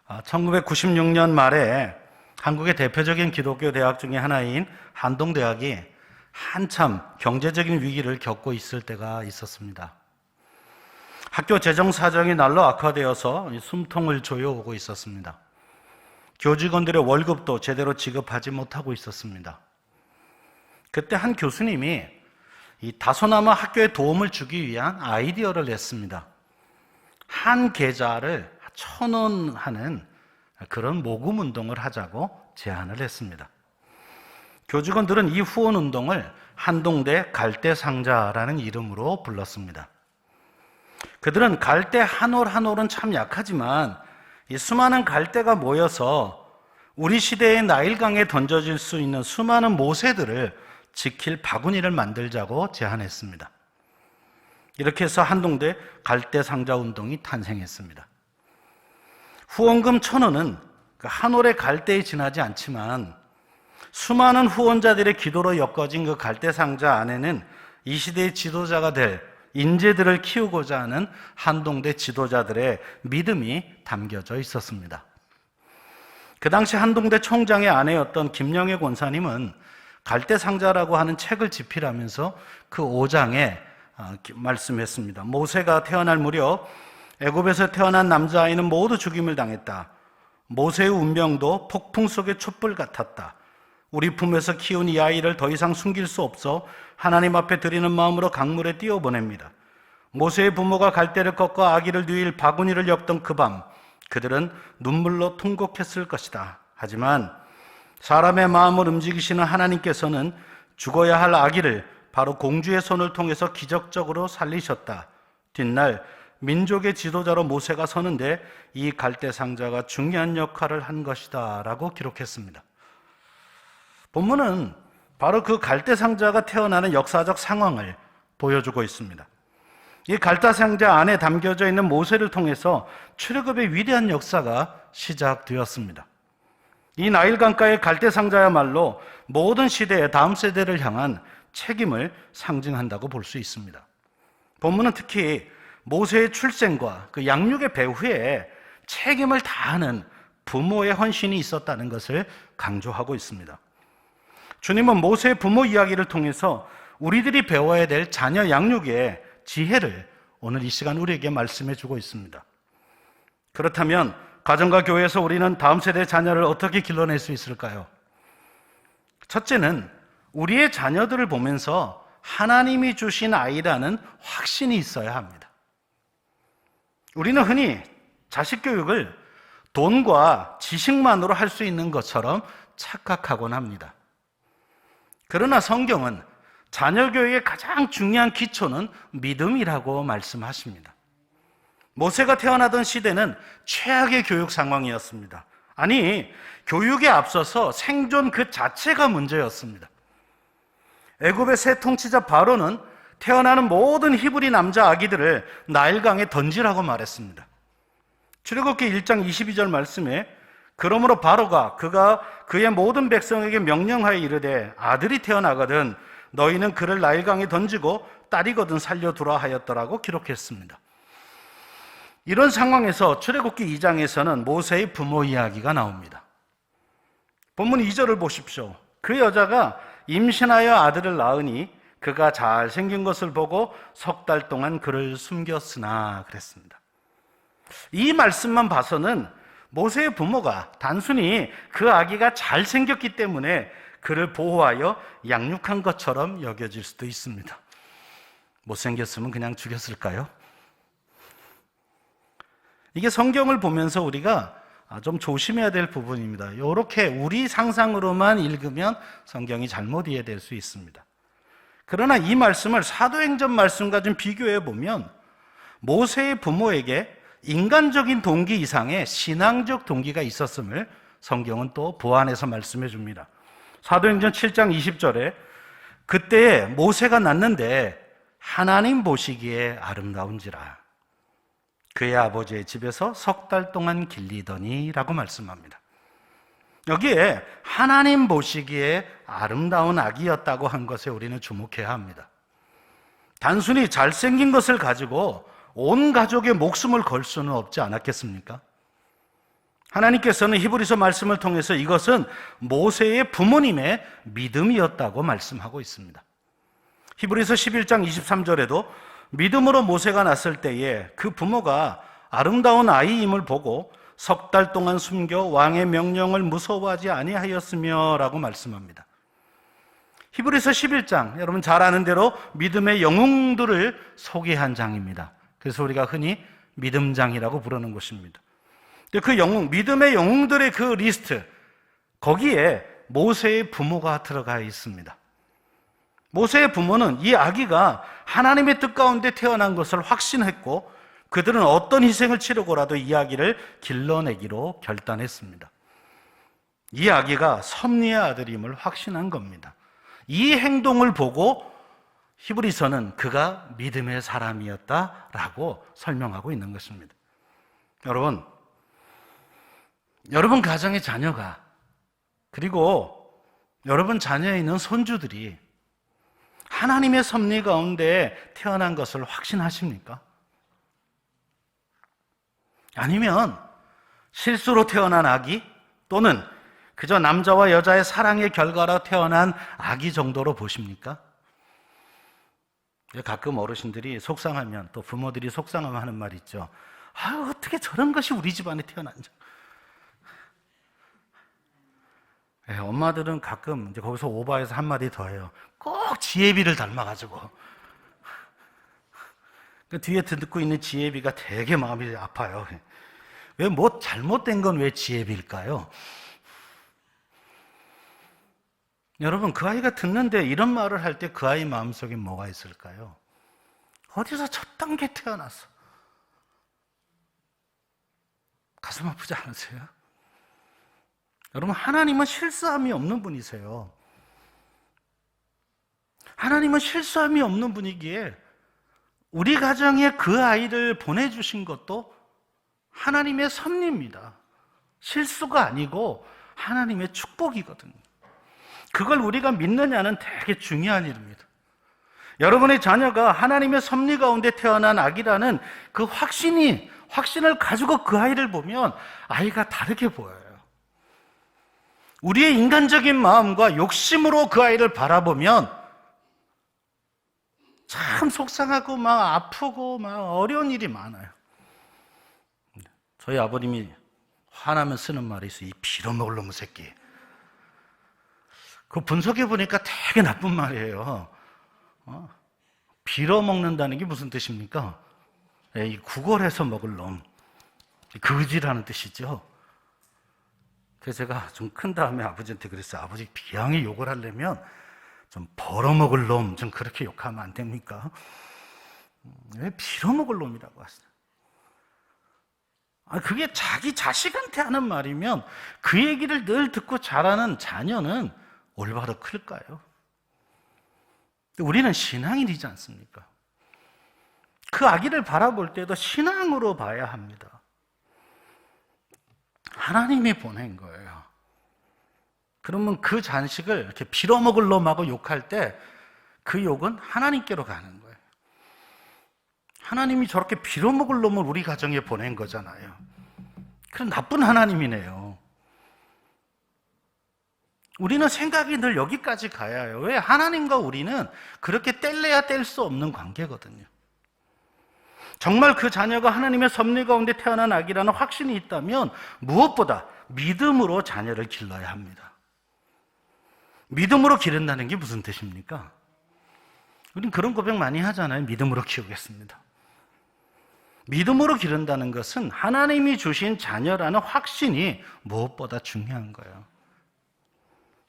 1996년 말에 한국의 대표적인 기독교 대학 중에 하나인 한동대학이 한참 경제적인 위기를 겪고 있을 때가 있었습니다. 학교 재정 사정이 날로 악화되어서 숨통을 조여오고 있었습니다. 교직원들의 월급도 제대로 지급하지 못하고 있었습니다. 그때 한 교수님이 이 다소나마 학교에 도움을 주기 위한 아이디어를 냈습니다. 한 계좌를 1,000원 하는 그런 모금 운동을 하자고 제안을 했습니다. 교직원들은 이 후원 운동을 한동대 갈대상자라는 이름으로 불렀습니다. 그들은 갈대 한 올 한 올은 참 약하지만 이 수많은 갈대가 모여서 우리 시대의 나일강에 던져질 수 있는 수많은 모세들을 지킬 바구니를 만들자고 제안했습니다. 이렇게 해서 한동대 갈대상자 운동이 탄생했습니다. 후원금 1,000원은 한 올의 갈대에 지나지 않지만 수많은 후원자들의 기도로 엮어진 그 갈대상자 안에는 이 시대의 지도자가 될 인재들을 키우고자 하는 한동대 지도자들의 믿음이 담겨져 있었습니다. 그 당시 한동대 총장의 아내였던 김영애 권사님은 갈대상자라고 하는 책을 집필하면서 그 5장에 말씀했습니다. 모세가 태어날 무렵 애굽에서 태어난 남자아이는 모두 죽임을 당했다. 모세의 운명도 폭풍 속의 촛불 같았다. 우리 품에서 키운 이 아이를 더 이상 숨길 수 없어 하나님 앞에 드리는 마음으로 강물에 띄워보냅니다. 모세의 부모가 갈대를 꺾어 아기를 누일 바구니를 엮던 그 밤 그들은 눈물로 통곡했을 것이다. 하지만 사람의 마음을 움직이시는 하나님께서는 죽어야 할 아기를 바로 공주의 손을 통해서 기적적으로 살리셨다. 뒷날 민족의 지도자로 모세가 서는데 이 갈대상자가 중요한 역할을 한 것이다 라고 기록했습니다. 본문은 바로 그 갈대상자가 태어나는 역사적 상황을 보여주고 있습니다. 이 갈대상자 안에 담겨져 있는 모세를 통해서 출애굽의 위대한 역사가 시작되었습니다. 이 나일강가의 갈대상자야말로 모든 시대의 다음 세대를 향한 책임을 상징한다고 볼 수 있습니다. 본문은 특히 모세의 출생과 그 양육의 배후에 책임을 다하는 부모의 헌신이 있었다는 것을 강조하고 있습니다. 주님은 모세의 부모 이야기를 통해서 우리들이 배워야 될 자녀 양육의 지혜를 오늘 이 시간 우리에게 말씀해 주고 있습니다. 그렇다면 가정과 교회에서 우리는 다음 세대의 자녀를 어떻게 길러낼 수 있을까요? 첫째는 우리의 자녀들을 보면서 하나님이 주신 아이라는 확신이 있어야 합니다. 우리는 흔히 자식 교육을 돈과 지식만으로 할 수 있는 것처럼 착각하곤 합니다. 그러나 성경은 자녀 교육의 가장 중요한 기초는 믿음이라고 말씀하십니다. 모세가 태어나던 시대는 최악의 교육 상황이었습니다. 아니, 교육에 앞서서 생존 그 자체가 문제였습니다. 애굽의 새 통치자 바로는 태어나는 모든 히브리 남자 아기들을 나일강에 던지라고 말했습니다. 출애굽기 1장 22절 말씀에 그러므로 바로가 그가 그의 모든 백성에게 명령하여 이르되 아들이 태어나거든 너희는 그를 나일강에 던지고 딸이거든 살려두라 하였더라고 기록했습니다. 이런 상황에서 출애굽기 2장에서는 모세의 부모 이야기가 나옵니다. 본문 2절을 보십시오. 그 여자가 임신하여 아들을 낳으니 그가 잘생긴 것을 보고 3달 동안 그를 숨겼으나 그랬습니다. 이 말씀만 봐서는 모세의 부모가 단순히 그 아기가 잘생겼기 때문에 그를 보호하여 양육한 것처럼 여겨질 수도 있습니다. 못생겼으면 그냥 죽였을까요? 이게 성경을 보면서 우리가 좀 조심해야 될 부분입니다. 이렇게 우리 상상으로만 읽으면 성경이 잘못 이해될 수 있습니다. 그러나 이 말씀을 사도행전 말씀과 좀 비교해 보면 모세의 부모에게 인간적인 동기 이상의 신앙적 동기가 있었음을 성경은 또 보완해서 말씀해 줍니다. 사도행전 7장 20절에 그때에 모세가 낳는데 하나님 보시기에 아름다운지라 그의 아버지의 집에서 3달 동안 길리더니 라고 말씀합니다. 여기에 하나님 보시기에 아름다운 아기였다고 한 것에 우리는 주목해야 합니다. 단순히 잘생긴 것을 가지고 온 가족의 목숨을 걸 수는 없지 않았겠습니까? 하나님께서는 히브리서 말씀을 통해서 이것은 모세의 부모님의 믿음이었다고 말씀하고 있습니다. 히브리서 11장 23절에도 믿음으로 모세가 났을 때에 그 부모가 아름다운 아이임을 보고 석 달 동안 숨겨 왕의 명령을 무서워하지 아니하였으며 라고 말씀합니다. 히브리서 11장, 여러분 잘 아는 대로 믿음의 영웅들을 소개한 장입니다. 그래서 우리가 흔히 믿음장이라고 부르는 것입니다. 그 영웅, 믿음의 영웅들의 그 리스트, 거기에 모세의 부모가 들어가 있습니다. 모세의 부모는 이 아기가 하나님의 뜻 가운데 태어난 것을 확신했고 그들은 어떤 희생을 치르고라도 이 아기를 길러내기로 결단했습니다. 이 아기가 섭리의 아들임을 확신한 겁니다. 이 행동을 보고 히브리서는 그가 믿음의 사람이었다라고 설명하고 있는 것입니다. 여러분 가정의 자녀가, 그리고 여러분 자녀에 있는 손주들이 하나님의 섭리 가운데 태어난 것을 확신하십니까? 아니면 실수로 태어난 아기, 또는 그저 남자와 여자의 사랑의 결과로 태어난 아기 정도로 보십니까? 가끔 어르신들이 속상하면, 또 부모들이 속상하면 하는 말이 있죠. 어떻게 저런 것이 우리 집안에 태어난지. 엄마들은 가끔 이제 거기서 오바해서 한마디 더 해요. 꼭 지혜비를 닮아가지고. 그 뒤에 듣고 있는 지혜비가 되게 마음이 아파요. 왜 뭐 잘못된 건 왜 지혜비일까요? 여러분, 그 아이가 듣는데 이런 말을 할 때 그 아이 마음속에 뭐가 있을까요? 어디서 첫 단계 태어났어. 가슴 아프지 않으세요? 여러분, 하나님은 실수함이 없는 분이세요. 하나님은 실수함이 없는 분이기에 우리 가정에 그 아이를 보내주신 것도 하나님의 섭리입니다. 실수가 아니고 하나님의 축복이거든요. 그걸 우리가 믿느냐는 되게 중요한 일입니다. 여러분의 자녀가 하나님의 섭리 가운데 태어난 아기라는 그 확신을 가지고 그 아이를 보면 아이가 다르게 보여요. 우리의 인간적인 마음과 욕심으로 그 아이를 바라보면 참 속상하고 막 아프고 막 어려운 일이 많아요. 저희 아버님이 화나면 쓰는 말이 있어요. 이 빌어먹을 놈의 새끼. 그 분석해 보니까 되게 나쁜 말이에요. 빌어먹는다는 게 무슨 뜻입니까? 이 구걸해서 먹을 놈, 거지라는 뜻이죠. 그래서 제가 좀 큰 다음에 아버지한테 그랬어요. 아버지, 비양에 욕을 하려면 좀 벌어먹을 놈, 좀 그렇게 욕하면 안 됩니까? 왜 빌어먹을 놈이라고 하세요? 그게 자기 자식한테 하는 말이면 그 얘기를 늘 듣고 자라는 자녀는 올바로 클까요? 우리는 신앙인이지 않습니까? 그 아기를 바라볼 때도 신앙으로 봐야 합니다. 하나님이 보낸 거예요. 그러면 그 자식을 이렇게 빌어먹을 놈하고 욕할 때 그 욕은 하나님께로 가는 거예요. 하나님이 저렇게 빌어먹을 놈을 우리 가정에 보낸 거잖아요. 그럼 나쁜 하나님이네요. 우리는 생각이 늘 여기까지 가야 해요. 왜? 하나님과 우리는 그렇게 뗄래야 뗄 수 없는 관계거든요. 정말 그 자녀가 하나님의 섭리 가운데 태어난 아기라는 확신이 있다면 무엇보다 믿음으로 자녀를 길러야 합니다. 믿음으로 기른다는 게 무슨 뜻입니까? 우린 그런 고백 많이 하잖아요. 믿음으로 키우겠습니다. 믿음으로 기른다는 것은 하나님이 주신 자녀라는 확신이 무엇보다 중요한 거예요.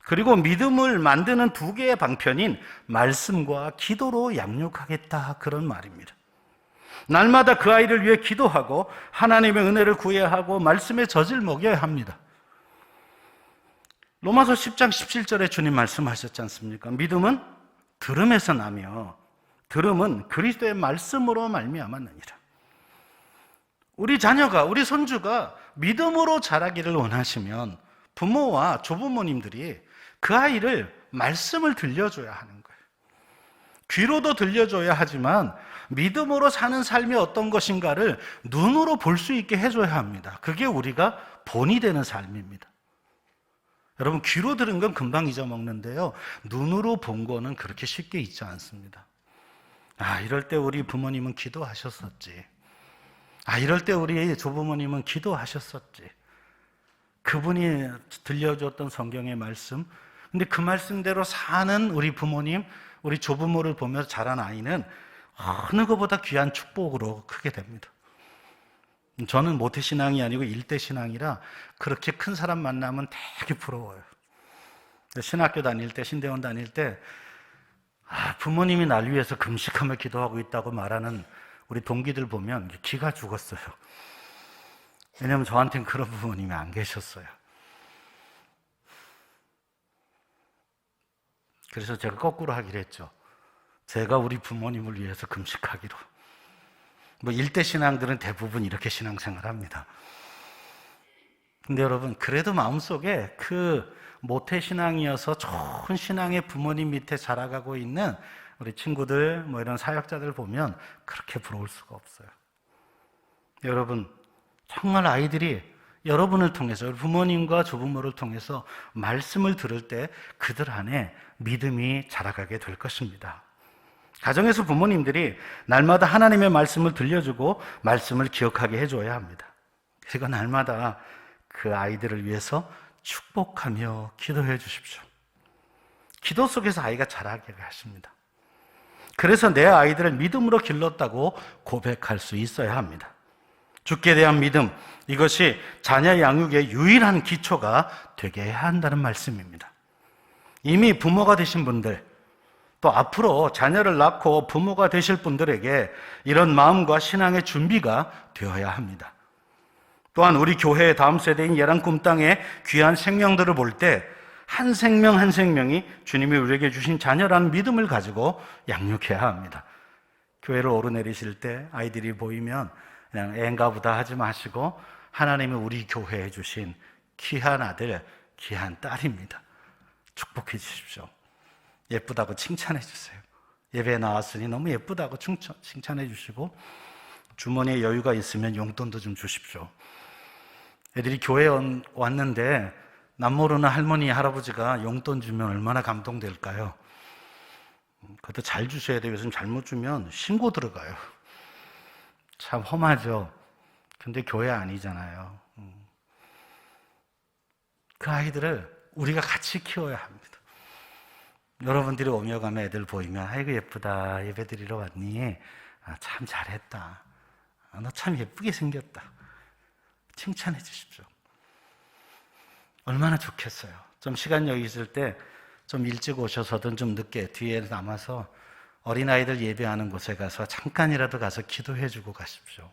그리고 믿음을 만드는 두 개의 방편인 말씀과 기도로 양육하겠다, 그런 말입니다. 날마다 그 아이를 위해 기도하고 하나님의 은혜를 구해야 하고 말씀의 젖을 먹여야 합니다. 로마서 10장 17절에 주님 말씀하셨지 않습니까? 믿음은 들음에서 나며 들음은 그리스도의 말씀으로 말미암았느니라. 우리 자녀가, 우리 손주가 믿음으로 자라기를 원하시면 부모와 조부모님들이 그 아이를 말씀을 들려줘야 하는 거예요. 귀로도 들려줘야 하지만 믿음으로 사는 삶이 어떤 것인가를 눈으로 볼 수 있게 해줘야 합니다. 그게 우리가 본이 되는 삶입니다. 여러분, 귀로 들은 건 금방 잊어먹는데요, 눈으로 본 거는 그렇게 쉽게 잊지 않습니다. 이럴 때 우리 부모님은 기도하셨었지. 이럴 때 우리 조부모님은 기도하셨었지. 그분이 들려줬던 성경의 말씀, 근데 그 말씀대로 사는 우리 부모님, 우리 조부모를 보면서 자란 아이는 어느 것보다 귀한 축복으로 크게 됩니다. 저는 모태신앙이 아니고 일대신앙이라 그렇게 큰 사람 만나면 되게 부러워요. 신학교 다닐 때, 신대원 다닐 때 부모님이 날 위해서 금식하며 기도하고 있다고 말하는 우리 동기들 보면 기가 죽었어요. 왜냐하면 저한테는 그런 부모님이 안 계셨어요. 그래서 제가 거꾸로 하기로 했죠. 제가 우리 부모님을 위해서 금식하기로. 일대 신앙들은 대부분 이렇게 신앙생활 합니다. 근데 여러분, 그래도 마음속에 그 모태신앙이어서 좋은 신앙의 부모님 밑에 자라가고 있는 우리 친구들, 이런 사역자들 보면 그렇게 부러울 수가 없어요. 여러분, 정말 아이들이 여러분을 통해서, 부모님과 조부모를 통해서 말씀을 들을 때 그들 안에 믿음이 자라가게 될 것입니다. 가정에서 부모님들이 날마다 하나님의 말씀을 들려주고 말씀을 기억하게 해줘야 합니다. 그리고 날마다 그 아이들을 위해서 축복하며 기도해 주십시오. 기도 속에서 아이가 자라게 하십니다. 그래서 내 아이들을 믿음으로 길렀다고 고백할 수 있어야 합니다. 주께 대한 믿음, 이것이 자녀 양육의 유일한 기초가 되게 해야 한다는 말씀입니다. 이미 부모가 되신 분들, 또 앞으로 자녀를 낳고 부모가 되실 분들에게 이런 마음과 신앙의 준비가 되어야 합니다. 또한 우리 교회의 다음 세대인 예랑 꿈땅의 귀한 생명들을 볼 때 한 생명 한 생명이 주님이 우리에게 주신 자녀라는 믿음을 가지고 양육해야 합니다. 교회를 오르내리실 때 아이들이 보이면 그냥 애인가 보다 하지 마시고 하나님이 우리 교회에 주신 귀한 아들, 귀한 딸입니다. 축복해 주십시오. 예쁘다고 칭찬해 주세요. 예배에 나왔으니 너무 예쁘다고 칭찬해 주시고 주머니에 여유가 있으면 용돈도 좀 주십시오. 애들이 교회에 왔는데 남모르는 할머니, 할아버지가 용돈 주면 얼마나 감동될까요? 그것도 잘 주셔야 돼요. 요즘 잘못 주면 신고 들어가요. 참 험하죠. 근데 교회 아니잖아요. 그 아이들을 우리가 같이 키워야 합니다. 여러분들이 오며 가며 애들 보이면 아이고 예쁘다, 예배 드리러 왔니? 참 잘했다. 너 참 예쁘게 생겼다. 칭찬해 주십시오. 얼마나 좋겠어요. 좀 시간 여유 있을 때 좀 일찍 오셔서든 좀 늦게 뒤에 남아서 어린아이들 예배하는 곳에 가서 잠깐이라도 가서 기도해 주고 가십시오.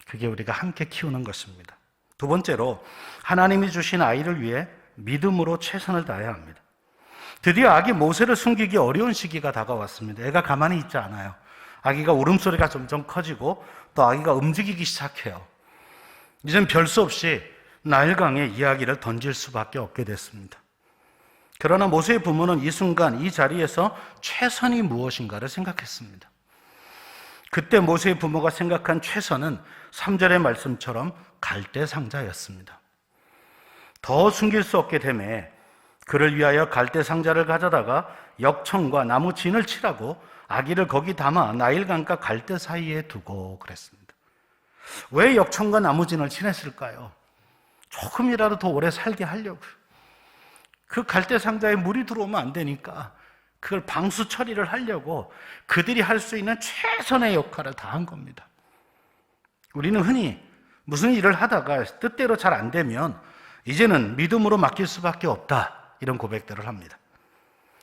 그게 우리가 함께 키우는 것입니다. 두 번째로, 하나님이 주신 아이를 위해 믿음으로 최선을 다해야 합니다. 드디어 아기 모세를 숨기기 어려운 시기가 다가왔습니다. 애가 가만히 있지 않아요. 아기가 울음소리가 점점 커지고 또 아기가 움직이기 시작해요. 이젠 별 수 없이 나일강에 이야기를 던질 수밖에 없게 됐습니다. 그러나 모세의 부모는 이 순간 이 자리에서 최선이 무엇인가를 생각했습니다. 그때 모세의 부모가 생각한 최선은 3절의 말씀처럼 갈대상자였습니다. 더 숨길 수 없게 되매 그를 위하여 갈대상자를 가져다가 역청과 나무 진을 칠하고 아기를 거기 담아 나일강과 갈대 사이에 두고 그랬습니다. 왜 역청과 나무 진을 칠했을까요? 조금이라도 더 오래 살게 하려고. 그 갈대상자에 물이 들어오면 안 되니까 그걸 방수 처리를 하려고 그들이 할 수 있는 최선의 역할을 다한 겁니다. 우리는 흔히 무슨 일을 하다가 뜻대로 잘 안 되면 이제는 믿음으로 맡길 수밖에 없다, 이런 고백들을 합니다.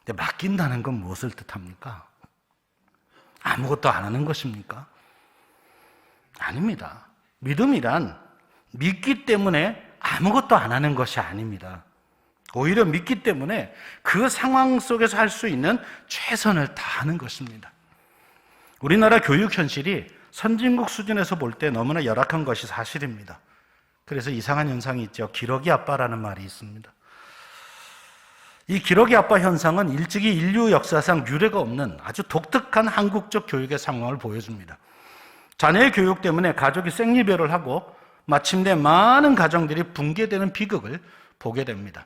근데 맡긴다는 건 무엇을 뜻합니까? 아무것도 안 하는 것입니까? 아닙니다. 믿음이란 믿기 때문에 아무것도 안 하는 것이 아닙니다. 오히려 믿기 때문에 그 상황 속에서 할 수 있는 최선을 다하는 것입니다. 우리나라 교육 현실이 선진국 수준에서 볼 때 너무나 열악한 것이 사실입니다. 그래서 이상한 현상이 있죠. 기러기 아빠라는 말이 있습니다. 이 기러기 아빠 현상은 일찍이 인류 역사상 유례가 없는 아주 독특한 한국적 교육의 상황을 보여줍니다. 자녀의 교육 때문에 가족이 생리별을 하고 마침내 많은 가정들이 붕괴되는 비극을 보게 됩니다.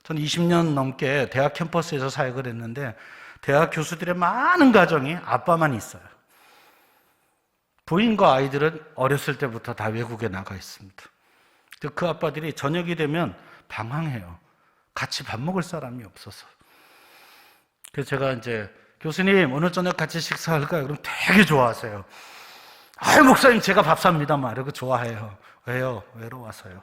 저는 20년 넘게 대학 캠퍼스에서 사역을 했는데 대학 교수들의 많은 가정이 아빠만 있어요. 부인과 아이들은 어렸을 때부터 다 외국에 나가 있습니다. 그 아빠들이 저녁이 되면 방황해요. 같이 밥 먹을 사람이 없어서. 그래서 제가 이제 교수님 오늘 저녁 같이 식사할까요? 그럼 되게 좋아하세요. 아유 목사님 제가 밥 삽니다. 막 이러고 좋아해요. 왜요? 외로워서요.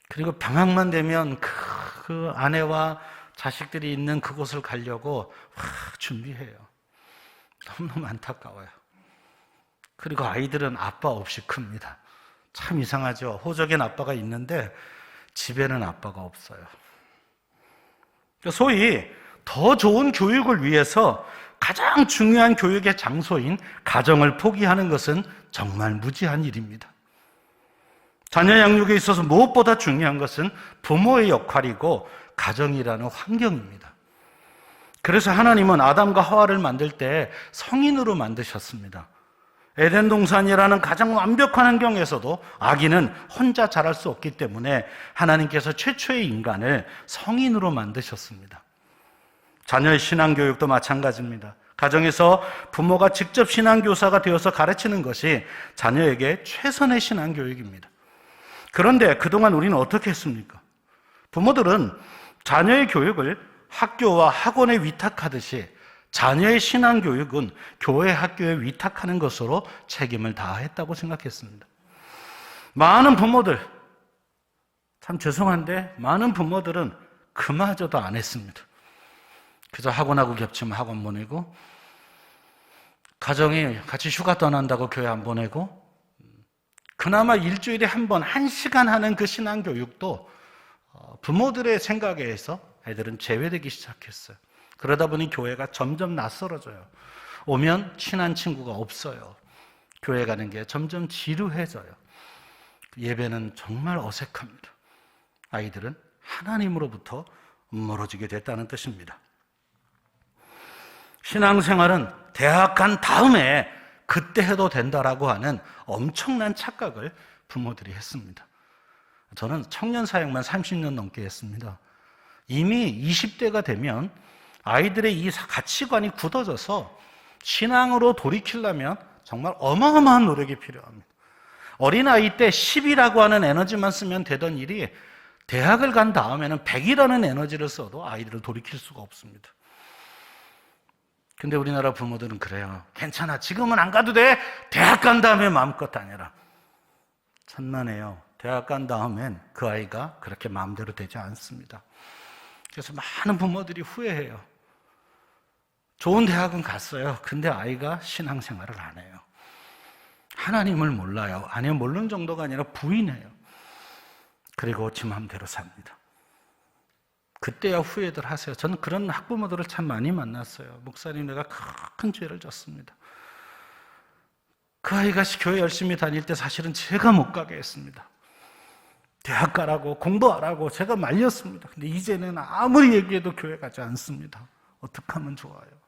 그리고 방학만 되면 그 아내와 자식들이 있는 그곳을 가려고 막 준비해요. 너무너무 안타까워요. 그리고 아이들은 아빠 없이 큽니다. 참 이상하죠. 호적엔 아빠가 있는데 집에는 아빠가 없어요. 소위 더 좋은 교육을 위해서 가장 중요한 교육의 장소인 가정을 포기하는 것은 정말 무지한 일입니다. 자녀 양육에 있어서 무엇보다 중요한 것은 부모의 역할이고 가정이라는 환경입니다. 그래서 하나님은 아담과 하와를 만들 때 성인으로 만드셨습니다. 에덴 동산이라는 가장 완벽한 환경에서도 아기는 혼자 자랄 수 없기 때문에 하나님께서 최초의 인간을 성인으로 만드셨습니다. 자녀의 신앙교육도 마찬가지입니다. 가정에서 부모가 직접 신앙교사가 되어서 가르치는 것이 자녀에게 최선의 신앙교육입니다. 그런데 그동안 우리는 어떻게 했습니까? 부모들은 자녀의 교육을 학교와 학원에 위탁하듯이 자녀의 신앙교육은 교회 학교에 위탁하는 것으로 책임을 다했다고 생각했습니다. 많은 부모들, 참 죄송한데 많은 부모들은 그마저도 안 했습니다. 그저 학원하고 겹치면 학원 보내고, 가정이 같이 휴가 떠난다고 교회 안 보내고, 그나마 일주일에 한 번, 1시간 하는 그 신앙교육도 부모들의 생각에 의해서 애들은 제외되기 시작했어요. 그러다 보니 교회가 점점 낯설어져요. 오면 친한 친구가 없어요. 교회 가는 게 점점 지루해져요. 예배는 정말 어색합니다. 아이들은 하나님으로부터 멀어지게 됐다는 뜻입니다. 신앙생활은 대학 간 다음에 그때 해도 된다라고 하는 엄청난 착각을 부모들이 했습니다. 저는 청년 사역만 30년 넘게 했습니다. 이미 20대가 되면 아이들의 이 가치관이 굳어져서 신앙으로 돌이키려면 정말 어마어마한 노력이 필요합니다. 어린아이 때 10이라고 하는 에너지만 쓰면 되던 일이 대학을 간 다음에는 100이라는 에너지를 써도 아이들을 돌이킬 수가 없습니다. 근데 우리나라 부모들은 그래요. 괜찮아. 지금은 안 가도 돼. 대학 간 다음에 마음껏 다녀라. 천만에요. 대학 간 다음엔 그 아이가 그렇게 마음대로 되지 않습니다. 그래서 많은 부모들이 후회해요. 좋은 대학은 갔어요. 근데 아이가 신앙생활을 안 해요. 하나님을 몰라요. 아니, 모르는 정도가 아니라 부인해요. 그리고 지 마음대로 삽니다. 그때야 후회들 하세요. 저는 그런 학부모들을 참 많이 만났어요. 목사님, 내가 큰 죄를 졌습니다. 그 아이가 교회 열심히 다닐 때 사실은 제가 못 가게 했습니다. 대학 가라고 공부하라고 제가 말렸습니다. 근데 이제는 아무리 얘기해도 교회 가지 않습니다. 어떻게 하면 좋아요?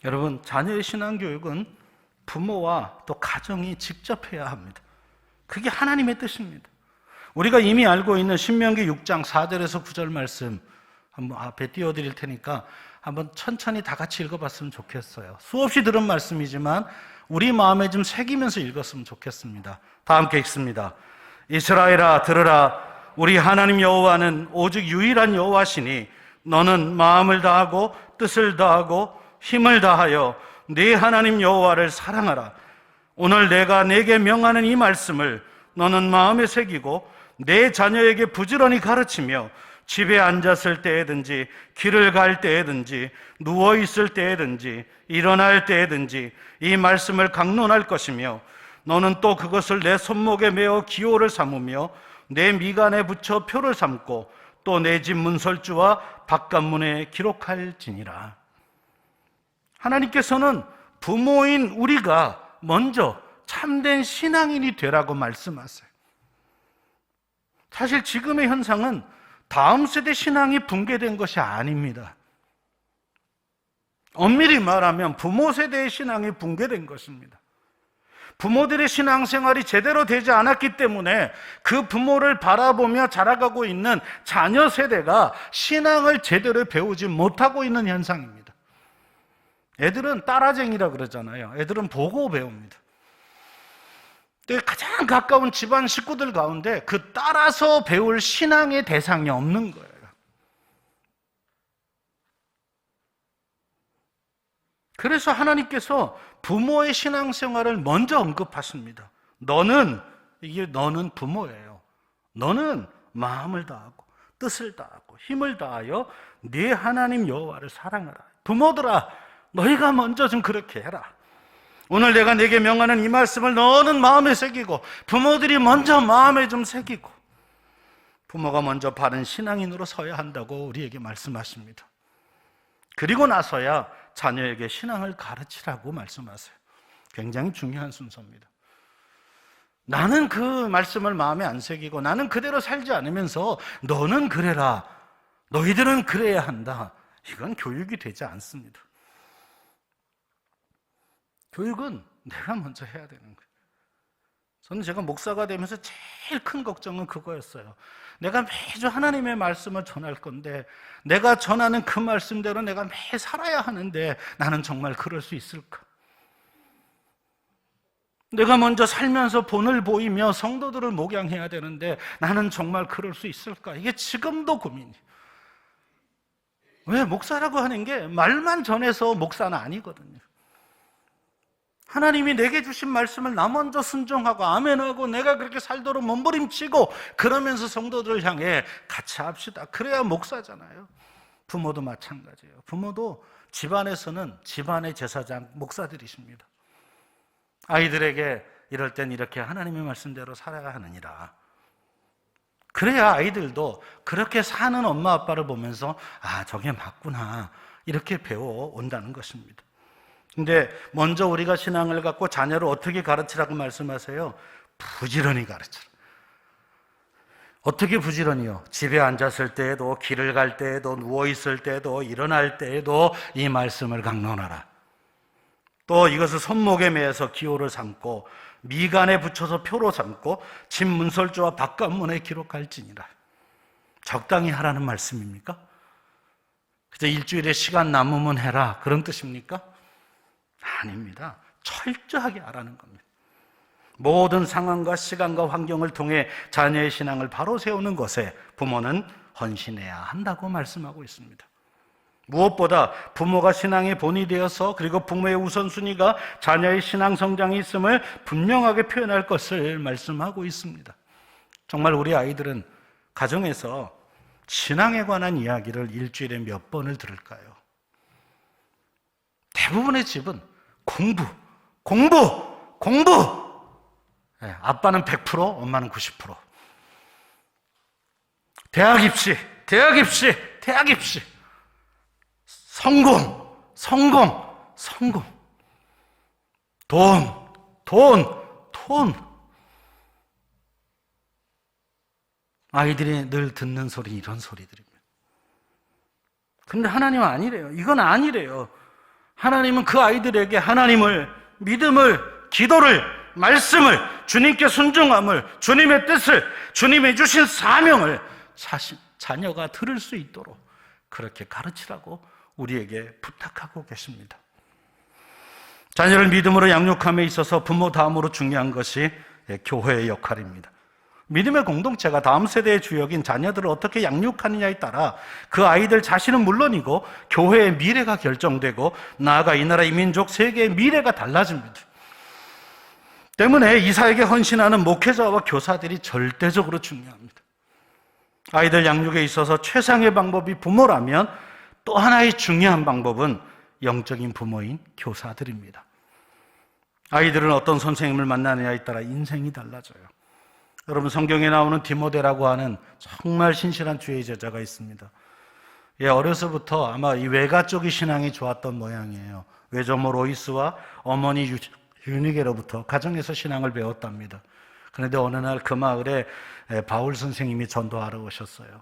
여러분, 자녀의 신앙교육은 부모와 또 가정이 직접 해야 합니다. 그게 하나님의 뜻입니다. 우리가 이미 알고 있는 신명기 6장 4절에서 9절 말씀 한번 앞에 띄워드릴 테니까 한번 천천히 다 같이 읽어봤으면 좋겠어요. 수없이 들은 말씀이지만 우리 마음에 좀 새기면서 읽었으면 좋겠습니다. 다 함께 읽습니다. 이스라엘아 들으라. 우리 하나님 여호와는 오직 유일한 여호와시니 너는 마음을 다하고 뜻을 다하고 힘을 다하여 네 하나님 여호와를 사랑하라. 오늘 내가 내게 명하는 이 말씀을 너는 마음에 새기고 내 자녀에게 부지런히 가르치며 집에 앉았을 때에든지 길을 갈 때에든지 누워있을 때에든지 일어날 때에든지 이 말씀을 강론할 것이며 너는 또 그것을 내 손목에 메어 기호를 삼으며 내 미간에 붙여 표를 삼고 또 내 집 문설주와 바깥문에 기록할지니라. 하나님께서는 부모인 우리가 먼저 참된 신앙인이 되라고 말씀하세요. 사실 지금의 현상은 다음 세대 신앙이 붕괴된 것이 아닙니다. 엄밀히 말하면 부모 세대의 신앙이 붕괴된 것입니다. 부모들의 신앙생활이 제대로 되지 않았기 때문에 그 부모를 바라보며 자라가고 있는 자녀 세대가 신앙을 제대로 배우지 못하고 있는 현상입니다. 애들은 따라쟁이라 그러잖아요. 애들은 보고 배웁니다. 근데 가장 가까운 집안 식구들 가운데 그 따라서 배울 신앙의 대상이 없는 거예요. 그래서 하나님께서 부모의 신앙생활을 먼저 언급하십니다. 너는 부모예요. 너는 마음을 다하고 뜻을 다하고 힘을 다하여 네 하나님 여호와를 사랑하라. 부모들아, 너희가 먼저 좀 그렇게 해라. 오늘 내가 네게 명하는 이 말씀을 너는 마음에 새기고 부모들이 먼저 마음에 좀 새기고 부모가 먼저 바른 신앙인으로 서야 한다고 우리에게 말씀하십니다. 그리고 나서야 자녀에게 신앙을 가르치라고 말씀하세요. 굉장히 중요한 순서입니다. 나는 그 말씀을 마음에 안 새기고 나는 그대로 살지 않으면서 너는 그래라, 너희들은 그래야 한다, 이건 교육이 되지 않습니다. 교육은 내가 먼저 해야 되는 거예요. 저는 제가 목사가 되면서 제일 큰 걱정은 그거였어요. 내가 매주 하나님의 말씀을 전할 건데 내가 전하는 그 말씀대로 내가 매일 살아야 하는데 나는 정말 그럴 수 있을까? 내가 먼저 살면서 본을 보이며 성도들을 목양해야 되는데 나는 정말 그럴 수 있을까? 이게 지금도 고민이에요. 왜? 목사라고 하는 게 말만 전해서 목사는 아니거든요. 하나님이 내게 주신 말씀을 나 먼저 순종하고 아멘하고 내가 그렇게 살도록 몸부림치고 그러면서 성도들을 향해 같이 합시다. 그래야 목사잖아요. 부모도 마찬가지예요. 부모도 집안에서는 집안의 제사장, 목사들이십니다. 아이들에게 이럴 땐 이렇게 하나님의 말씀대로 살아야 하느니라. 그래야 아이들도 그렇게 사는 엄마 아빠를 보면서 아, 저게 맞구나, 이렇게 배워온다는 것입니다. 근데 먼저 우리가 신앙을 갖고 자녀를 어떻게 가르치라고 말씀하세요? 부지런히 가르치라. 어떻게 부지런히요? 집에 앉았을 때에도, 길을 갈 때에도, 누워있을 때에도, 일어날 때에도 이 말씀을 강론하라. 또 이것을 손목에 매서 기호를 삼고 미간에 붙여서 표로 삼고 집 문설주와 바깥문에 기록할지니라. 적당히 하라는 말씀입니까? 그저 일주일에 시간 남으면 해라, 그런 뜻입니까? 아닙니다. 철저하게 하라는 겁니다. 모든 상황과 시간과 환경을 통해 자녀의 신앙을 바로 세우는 것에 부모는 헌신해야 한다고 말씀하고 있습니다. 무엇보다 부모가 신앙의 본이 되어서 그리고 부모의 우선순위가 자녀의 신앙 성장이 있음을 분명하게 표현할 것을 말씀하고 있습니다. 정말 우리 아이들은 가정에서 신앙에 관한 이야기를 일주일에 몇 번을 들을까요? 대부분의 집은 공부! 네, 아빠는 100%, 엄마는 90%. 대학 입시. 성공. 돈. 아이들이 늘 듣는 소리, 이런 소리들입니다. 근데 하나님은 아니래요. 이건 아니래요. 하나님은 그 아이들에게 하나님을, 믿음을, 기도를, 말씀을, 주님께 순종함을, 주님의 뜻을, 주님이 주신 사명을 자녀가 들을 수 있도록 그렇게 가르치라고 우리에게 부탁하고 계십니다. 자녀를 믿음으로 양육함에 있어서 부모 다음으로 중요한 것이 교회의 역할입니다. 믿음의 공동체가 다음 세대의 주역인 자녀들을 어떻게 양육하느냐에 따라 그 아이들 자신은 물론이고 교회의 미래가 결정되고 나아가 이 나라, 이 민족, 세계의 미래가 달라집니다. 때문에 이사에게 헌신하는 목회자와 교사들이 절대적으로 중요합니다. 아이들 양육에 있어서 최상의 방법이 부모라면 또 하나의 중요한 방법은 영적인 부모인 교사들입니다. 아이들은 어떤 선생님을 만나느냐에 따라 인생이 달라져요. 여러분, 성경에 나오는 디모데라고 하는 정말 신실한 주의 제자가 있습니다. 어려서부터 아마 이 외가 쪽의 신앙이 좋았던 모양이에요. 외조모 로이스와 어머니 유니게로부터 가정에서 신앙을 배웠답니다. 그런데 어느 날 그 마을에 바울 선생님이 전도하러 오셨어요.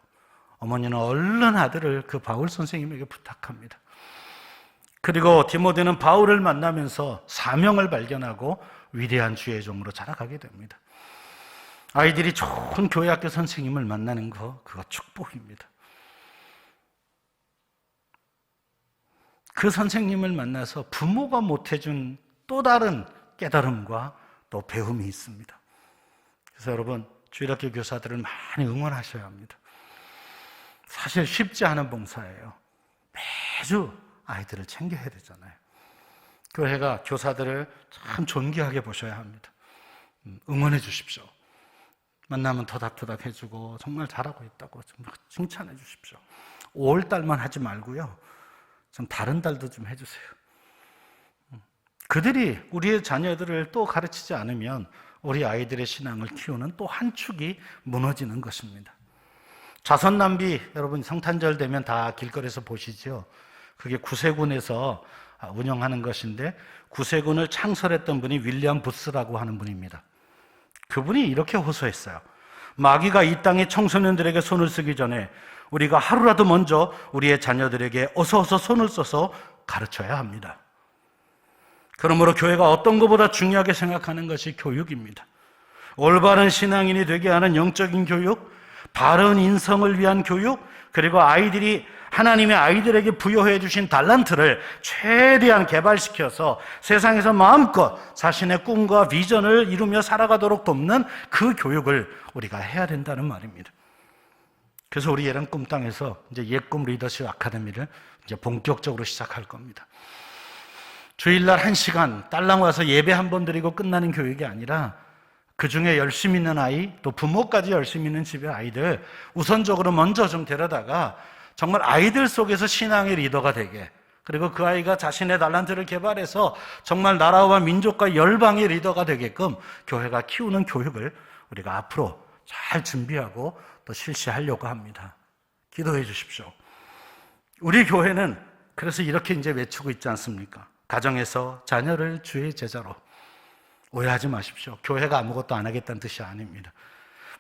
어머니는 얼른 아들을 그 바울 선생님에게 부탁합니다. 그리고 디모데는 바울을 만나면서 사명을 발견하고 위대한 주의 종으로 자라가게 됩니다. 아이들이 좋은 교회학교 선생님을 만나는 거, 그거 축복입니다. 그 선생님을 만나서 부모가 못해준 또 다른 깨달음과 또 배움이 있습니다. 그래서 여러분, 주일학교 교사들을 많이 응원하셔야 합니다. 사실 쉽지 않은 봉사예요. 매주 아이들을 챙겨야 되잖아요. 교회가 교사들을 참 존귀하게 보셔야 합니다. 응원해 주십시오. 만나면 토닥토닥 해주고 정말 잘하고 있다고 좀 칭찬해 주십시오. 5월달만 하지 말고요, 좀 다른 달도 좀 해주세요. 그들이 우리의 자녀들을 또 가르치지 않으면 우리 아이들의 신앙을 키우는 또 한 축이 무너지는 것입니다. 자선 낭비, 여러분 성탄절 되면 다 길거리에서 보시죠. 그게 구세군에서 운영하는 것인데, 구세군을 창설했던 분이 윌리엄 부스라고 하는 분입니다. 그분이 이렇게 호소했어요. 마귀가 이 땅의 청소년들에게 손을 쓰기 전에 우리가 하루라도 먼저 우리의 자녀들에게 어서 손을 써서 가르쳐야 합니다. 그러므로 교회가 어떤 것보다 중요하게 생각하는 것이 교육입니다. 올바른 신앙인이 되게 하는 영적인 교육, 바른 인성을 위한 교육, 그리고 아이들이 하나님의 아이들에게 부여해 주신 달란트를 최대한 개발시켜서 세상에서 마음껏 자신의 꿈과 비전을 이루며 살아가도록 돕는 그 교육을 우리가 해야 된다는 말입니다. 그래서 우리 예랑 꿈땅에서 이제 옛꿈 리더십 아카데미를 이제 본격적으로 시작할 겁니다. 주일날 1시간 딸랑 와서 예배 한 번 드리고 끝나는 교육이 아니라, 그 중에 열심히 있는 아이, 또 부모까지 열심히 있는 집의 아이들 우선적으로 먼저 좀 데려다가 정말 아이들 속에서 신앙의 리더가 되게, 그리고 그 아이가 자신의 달란트를 개발해서 정말 나라와 민족과 열방의 리더가 되게끔 교회가 키우는 교육을 우리가 앞으로 잘 준비하고 또 실시하려고 합니다. 기도해 주십시오. 우리 교회는 그래서 이렇게 이제 외치고 있지 않습니까? 가정에서 자녀를 주의 제자로. 오해하지 마십시오. 교회가 아무것도 안 하겠다는 뜻이 아닙니다.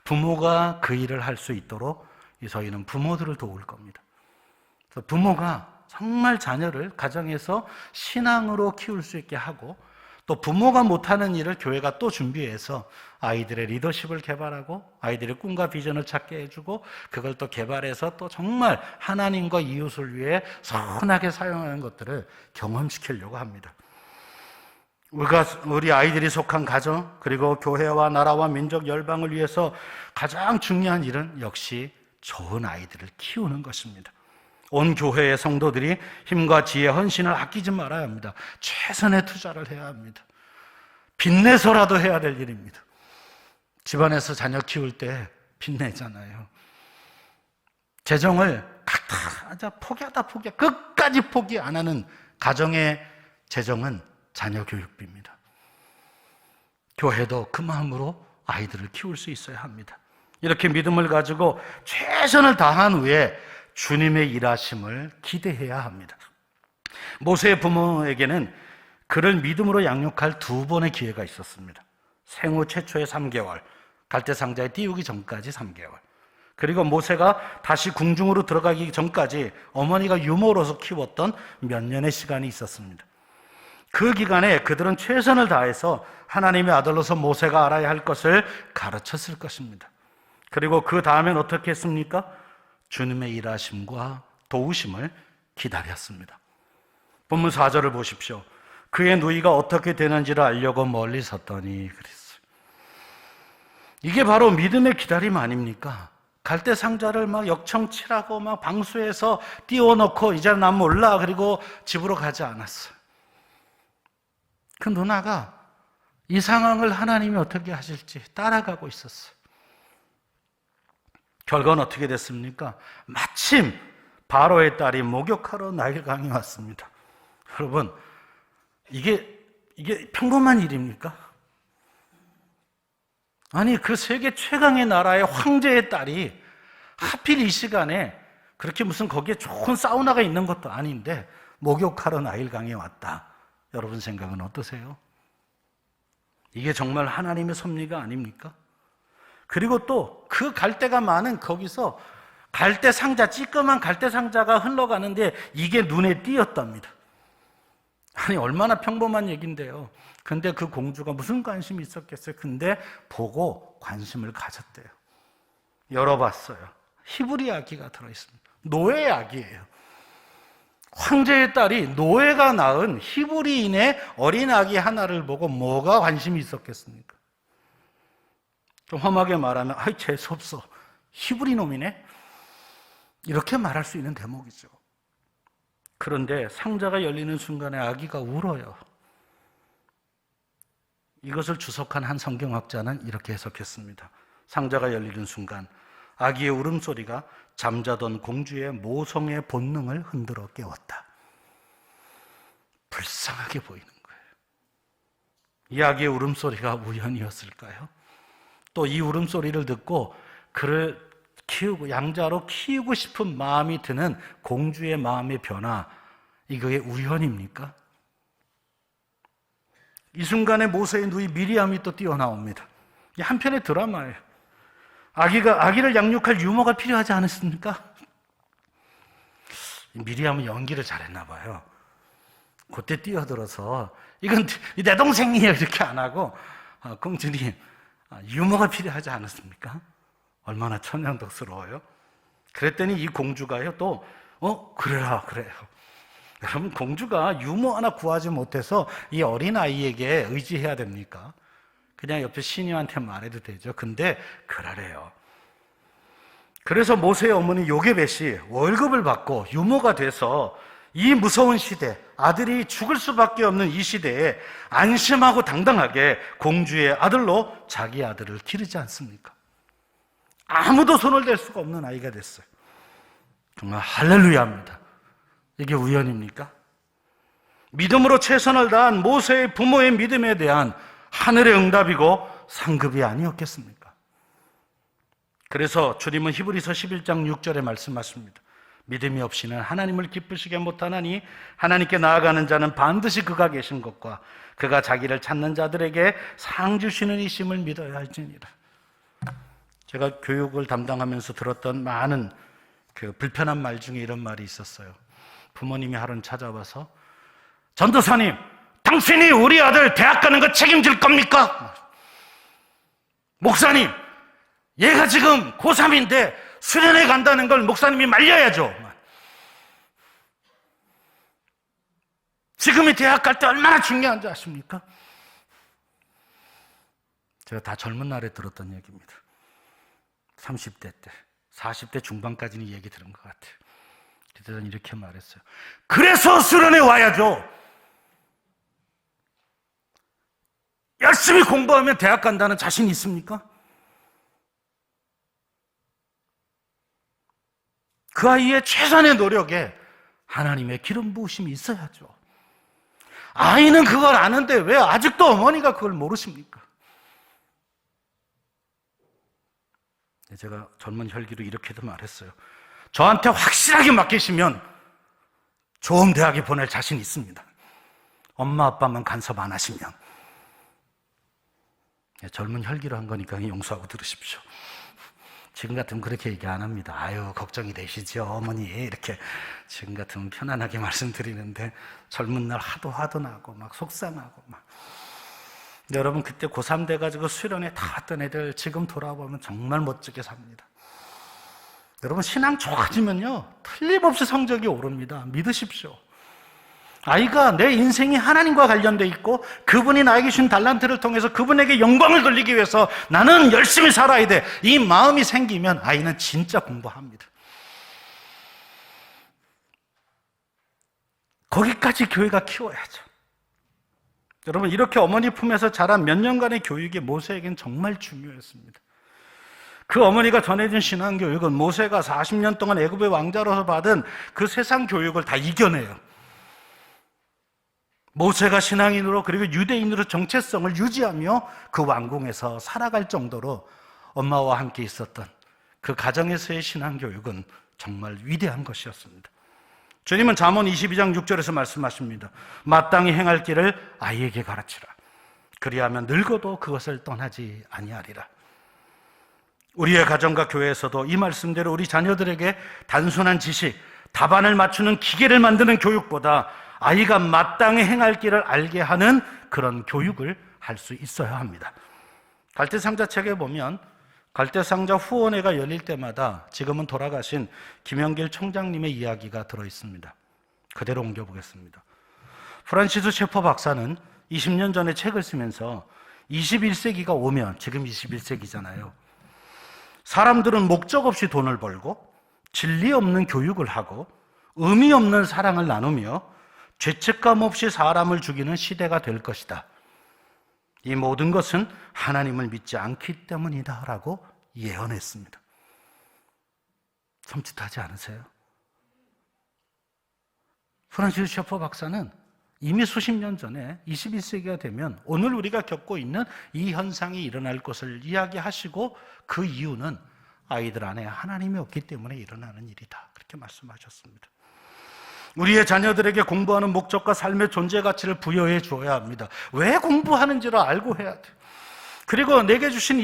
부모가 그 일을 할 수 있도록 저희는 부모들을 도울 겁니다. 그래서 부모가 정말 자녀를 가정에서 신앙으로 키울 수 있게 하고, 또 부모가 못하는 일을 교회가 또 준비해서 아이들의 리더십을 개발하고 아이들의 꿈과 비전을 찾게 해주고, 그걸 또 개발해서 또 정말 하나님과 이웃을 위해 선하게 사용하는 것들을 경험시키려고 합니다. 우리 아이들이 속한 가정, 그리고 교회와 나라와 민족 열방을 위해서 가장 중요한 일은 역시 좋은 아이들을 키우는 것입니다. 온 교회의 성도들이 힘과 지혜, 헌신을 아끼지 말아야 합니다. 최선의 투자를 해야 합니다. 빚내서라도 해야 될 일입니다. 집안에서 자녀 키울 때 빚내잖아요. 재정을 각자 포기하다 끝까지 포기 안 하는 가정의 재정은 자녀 교육비입니다. 교회도 그 마음으로 아이들을 키울 수 있어야 합니다. 이렇게 믿음을 가지고 최선을 다한 후에 주님의 일하심을 기대해야 합니다. 모세의 부모에게는 그를 믿음으로 양육할 2번의 기회가 있었습니다. 생후 최초의 3개월, 갈대상자에 띄우기 전까지 3개월, 그리고 모세가 다시 궁중으로 들어가기 전까지 어머니가 유모로서 키웠던 몇 년의 시간이 있었습니다. 그 기간에 그들은 최선을 다해서 하나님의 아들로서 모세가 알아야 할 것을 가르쳤을 것입니다. 그리고 그 다음엔 어떻게 했습니까? 주님의 일하심과 도우심을 기다렸습니다. 본문 4절을 보십시오. 그의 누이가 어떻게 되는지를 알려고 멀리 섰더니 그랬어요. 이게 바로 믿음의 기다림 아닙니까? 갈대 상자를 막 역청칠하고 막 방수해서 띄워놓고 이제 난 몰라, 그리고 집으로 가지 않았어요. 그 누나가 이 상황을 하나님이 어떻게 하실지 따라가고 있었어요. 결과는 어떻게 됐습니까? 마침 바로의 딸이 목욕하러 나일강에 왔습니다. 여러분, 이게 평범한 일입니까? 아니, 그 세계 최강의 나라의 황제의 딸이 하필 이 시간에 그렇게 무슨 거기에 좋은 사우나가 있는 것도 아닌데 목욕하러 나일강에 왔다. 여러분 생각은 어떠세요? 이게 정말 하나님의 섭리가 아닙니까? 그리고 또 그 갈대가 많은 거기서 갈대 상자, 찌끄만 갈대 상자가 흘러가는데 이게 눈에 띄었답니다. 아니, 얼마나 평범한 얘기인데요. 근데 그 공주가 무슨 관심이 있었겠어요? 근데 보고 관심을 가졌대요. 열어봤어요. 히브리 아기가 들어있습니다. 노예 아기예요. 황제의 딸이 노예가 낳은 히브리인의 어린 아기 하나를 보고 뭐가 관심이 있었겠습니까? 좀 험하게 말하면 아이 재수없어, 히브리 놈이네, 이렇게 말할 수 있는 대목이죠. 그런데 상자가 열리는 순간에 아기가 울어요. 이것을 주석한 한 성경학자는 이렇게 해석했습니다. 상자가 열리는 순간 아기의 울음소리가 잠자던 공주의 모성의 본능을 흔들어 깨웠다. 불쌍하게 보이는 거예요. 이 아기의 울음소리가 우연이었을까요? 또 이 울음소리를 듣고 그를 키우고 양자로 키우고 싶은 마음이 드는 공주의 마음의 변화, 이게 우연입니까? 이 순간에 모세의 누이 미리암이 또 뛰어나옵니다. 이 한편의 드라마예요. 아기를 양육할 유머가 필요하지 않았습니까? 미리암은 연기를 잘했나 봐요. 그때 뛰어들어서 이건 내 동생이에요 이렇게 안 하고, 공주님 유머가 필요하지 않았습니까? 얼마나 천연덕스러워요. 그랬더니 이 공주가요 또 그래요. 여러분, 공주가 유머 하나 구하지 못해서 이 어린아이에게 의지해야 됩니까? 그냥 옆에 시녀한테 말해도 되죠. 근데 그러래요. 그래서 모세의 어머니 요게벳이 월급을 받고 유모가 돼서 이 무서운 시대, 아들이 죽을 수밖에 없는 이 시대에 안심하고 당당하게 공주의 아들로 자기 아들을 기르지 않습니까? 아무도 손을 댈 수가 없는 아이가 됐어요. 정말 할렐루야입니다. 이게 우연입니까? 믿음으로 최선을 다한 모세의 부모의 믿음에 대한 하늘의 응답이고 상급이 아니었겠습니까? 그래서 주님은 히브리서 11장 6절에 말씀하십니다. 믿음이 없이는 하나님을 기쁘시게 못하나니 하나님께 나아가는 자는 반드시 그가 계신 것과 그가 자기를 찾는 자들에게 상 주시는 이심을 믿어야 할지니라. 제가 교육을 담당하면서 들었던 많은 그 불편한 말 중에 이런 말이 있었어요. 부모님이 하루는 찾아와서, 전도사님, 당신이 우리 아들 대학 가는 거 책임질 겁니까? 목사님, 얘가 지금 고3인데 수련회 간다는 걸 목사님이 말려야죠. 지금이 대학 갈 때 얼마나 중요한지 아십니까? 제가 다 젊은 날에 들었던 얘기입니다. 30대 때, 40대 중반까지는 얘기 들은 것 같아요. 그때는 이렇게 말했어요. 그래서 수련회 와야죠. 열심히 공부하면 대학 간다는 자신 있습니까? 그 아이의 최선의 노력에 하나님의 기름 부으심이 있어야죠. 아이는 그걸 아는데 왜 아직도 어머니가 그걸 모르십니까? 제가 젊은 혈기로 이렇게도 말했어요. 저한테 확실하게 맡기시면 좋은 대학에 보낼 자신 있습니다. 엄마 아빠만 간섭 안 하시면. 젊은 혈기로 한 거니까 용서하고 들으십시오. 지금 같으면 그렇게 얘기 안 합니다. 아유, 걱정이 되시죠, 어머니. 이렇게 지금 같으면 편안하게 말씀드리는데 젊은 날 하도 나고 막 속상하고 막. 여러분, 그때 고3 돼가지고 수련회 다 왔던 애들 지금 돌아보면 정말 멋지게 삽니다. 여러분, 신앙 좋아지면요 틀림없이 성적이 오릅니다. 믿으십시오. 아이가 내 인생이 하나님과 관련돼 있고 그분이 나에게 주신 달란트를 통해서 그분에게 영광을 돌리기 위해서 나는 열심히 살아야 돼, 이 마음이 생기면 아이는 진짜 공부합니다. 거기까지 교회가 키워야죠. 여러분, 이렇게 어머니 품에서 자란 몇 년간의 교육이 모세에게는 정말 중요했습니다. 그 어머니가 전해준 신앙교육은 모세가 40년 동안 애굽의 왕자로서 받은 그 세상 교육을 다 이겨내요. 모세가 신앙인으로 그리고 유대인으로 정체성을 유지하며 그 왕궁에서 살아갈 정도로 엄마와 함께 있었던 그 가정에서의 신앙교육은 정말 위대한 것이었습니다. 주님은 잠언 22장 6절에서 말씀하십니다. 마땅히 행할 길을 아이에게 가르치라. 그리하면 늙어도 그것을 떠나지 아니하리라. 우리의 가정과 교회에서도 이 말씀대로 우리 자녀들에게 단순한 지식, 답안을 맞추는 기계를 만드는 교육보다 아이가 마땅히 행할 길을 알게 하는 그런 교육을 할 수 있어야 합니다. 갈대상자 책에 보면 갈대상자 후원회가 열릴 때마다 지금은 돌아가신 김영길 총장님의 이야기가 들어있습니다. 그대로 옮겨보겠습니다. 프란시스 셰퍼 박사는 20년 전에 책을 쓰면서 21세기가 오면, 지금 21세기잖아요. 사람들은 목적 없이 돈을 벌고 진리 없는 교육을 하고 의미 없는 사랑을 나누며 죄책감 없이 사람을 죽이는 시대가 될 것이다. 이 모든 것은 하나님을 믿지 않기 때문이다 라고 예언했습니다. 섬찟하지 않으세요? 프란시스 셰퍼 박사는 이미 수십 년 전에 21세기가 되면 오늘 우리가 겪고 있는 이 현상이 일어날 것을 이야기하시고 그 이유는 아이들 안에 하나님이 없기 때문에 일어나는 일이다, 그렇게 말씀하셨습니다. 우리의 자녀들에게 공부하는 목적과 삶의 존재 가치를 부여해 주어야 합니다. 왜 공부하는지를 알고 해야 돼요. 그리고 내게 주신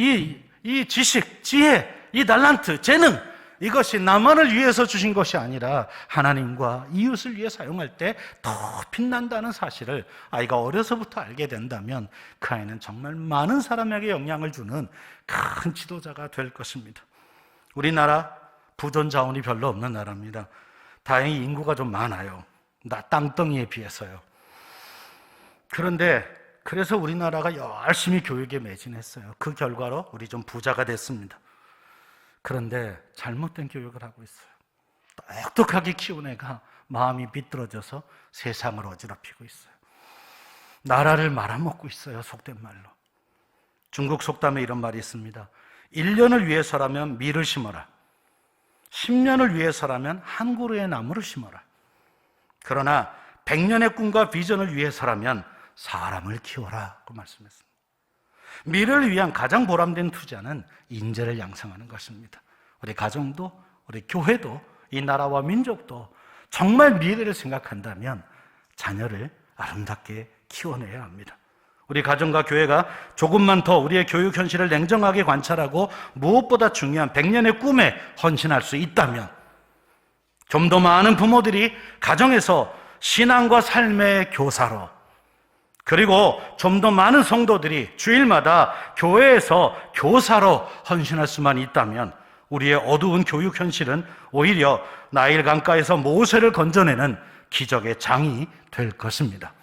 이 지식, 지혜, 이 달란트, 재능, 이것이 나만을 위해서 주신 것이 아니라 하나님과 이웃을 위해 사용할 때 더 빛난다는 사실을 아이가 어려서부터 알게 된다면 그 아이는 정말 많은 사람에게 영향을 주는 큰 지도자가 될 것입니다. 우리나라 부존 자원이 별로 없는 나라입니다. 다행히 인구가 좀 많아요. 땅덩이에 비해서요. 그런데 그래서 우리나라가 열심히 교육에 매진했어요. 그 결과로 우리 좀 부자가 됐습니다. 그런데 잘못된 교육을 하고 있어요. 똑똑하게 키운 애가 마음이 비뚤어져서 세상을 어지럽히고 있어요. 나라를 말아먹고 있어요, 속된 말로. 중국 속담에 이런 말이 있습니다. 1년을 위해서라면 밀을 심어라. 10년을 위해서라면 한 그루의 나무를 심어라. 그러나 100년의 꿈과 비전을 위해서라면 사람을 키워라, 그 말씀했습니다. 미래를 위한 가장 보람된 투자는 인재를 양성하는 것입니다. 우리 가정도, 우리 교회도, 이 나라와 민족도 정말 미래를 생각한다면 자녀를 아름답게 키워내야 합니다. 우리 가정과 교회가 조금만 더 우리의 교육 현실을 냉정하게 관찰하고 무엇보다 중요한 100년의 꿈에 헌신할 수 있다면, 좀 더 많은 부모들이 가정에서 신앙과 삶의 교사로, 그리고 좀 더 많은 성도들이 주일마다 교회에서 교사로 헌신할 수만 있다면 우리의 어두운 교육 현실은 오히려 나일 강가에서 모세를 건져내는 기적의 장이 될 것입니다.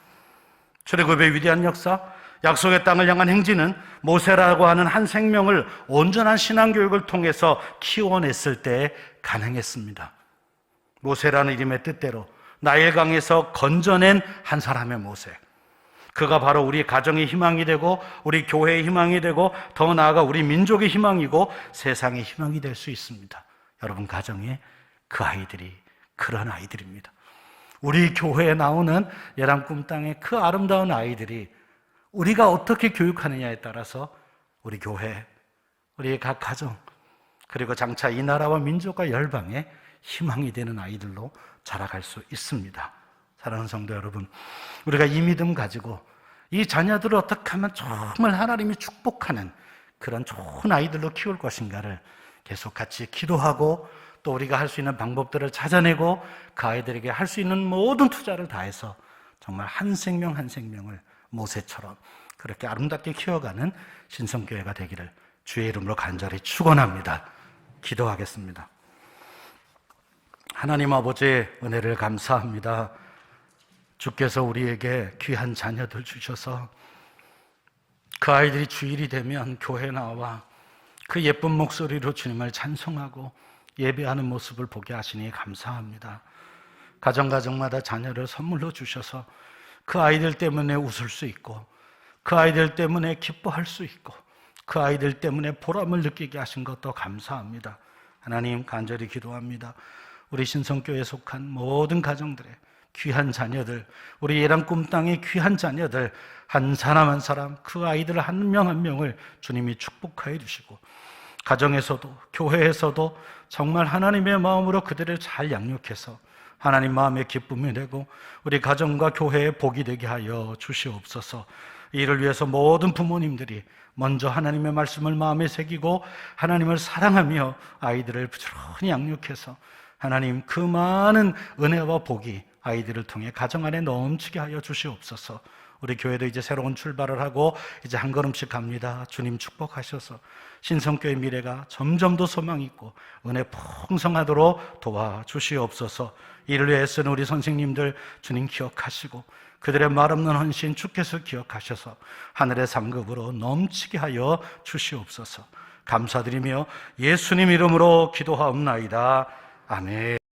출애굽의 위대한 역사, 약속의 땅을 향한 행진은 모세라고 하는 한 생명을 온전한 신앙교육을 통해서 키워냈을 때 가능했습니다. 모세라는 이름의 뜻대로 나일강에서 건져낸 한 사람의 모세, 그가 바로 우리 가정의 희망이 되고 우리 교회의 희망이 되고 더 나아가 우리 민족의 희망이고 세상의 희망이 될 수 있습니다. 여러분 가정에 그 아이들이 그런 아이들입니다. 우리 교회에 나오는 예랑 꿈땅의 그 아름다운 아이들이 우리가 어떻게 교육하느냐에 따라서 우리 교회, 우리의 각 가정, 그리고 장차 이 나라와 민족과 열방의 희망이 되는 아이들로 자라갈 수 있습니다. 사랑하는 성도 여러분, 우리가 이 믿음 가지고 이 자녀들을 어떻게 하면 정말 하나님이 축복하는 그런 좋은 아이들로 키울 것인가를 계속 같이 기도하고, 또 우리가 할 수 있는 방법들을 찾아내고 그 아이들에게 할 수 있는 모든 투자를 다해서 정말 한 생명 한 생명을 모세처럼 그렇게 아름답게 키워가는 신성교회가 되기를 주의 이름으로 간절히 축원합니다. 기도하겠습니다. 하나님 아버지의 은혜를 감사합니다. 주께서 우리에게 귀한 자녀들 주셔서 그 아이들이 주일이 되면 교회 나와 그 예쁜 목소리로 주님을 찬송하고 예배하는 모습을 보게 하시니 감사합니다. 가정가정마다 자녀를 선물로 주셔서 그 아이들 때문에 웃을 수 있고, 그 아이들 때문에 기뻐할 수 있고, 그 아이들 때문에 보람을 느끼게 하신 것도 감사합니다. 하나님 간절히 기도합니다. 우리 신성교회에 속한 모든 가정들의 귀한 자녀들, 우리 예랑 꿈땅의 귀한 자녀들 한 사람 한 사람, 그 아이들 한 명 한 명을 주님이 축복하여 주시고, 가정에서도 교회에서도 정말 하나님의 마음으로 그들을 잘 양육해서 하나님 마음의 기쁨이 되고 우리 가정과 교회에 복이 되게 하여 주시옵소서. 이를 위해서 모든 부모님들이 먼저 하나님의 말씀을 마음에 새기고 하나님을 사랑하며 아이들을 부지런히 양육해서 하나님 그 많은 은혜와 복이 아이들을 통해 가정 안에 넘치게 하여 주시옵소서. 우리 교회도 이제 새로운 출발을 하고 이제 한 걸음씩 갑니다. 주님 축복하셔서 신성교회 미래가 점점 더 소망 있고 은혜 풍성하도록 도와주시옵소서. 이를 위해 쓰는 우리 선생님들 주님 기억하시고 그들의 말없는 헌신 주께서 기억하셔서 하늘의 상급으로 넘치게 하여 주시옵소서. 감사드리며 예수님 이름으로 기도하옵나이다. 아멘.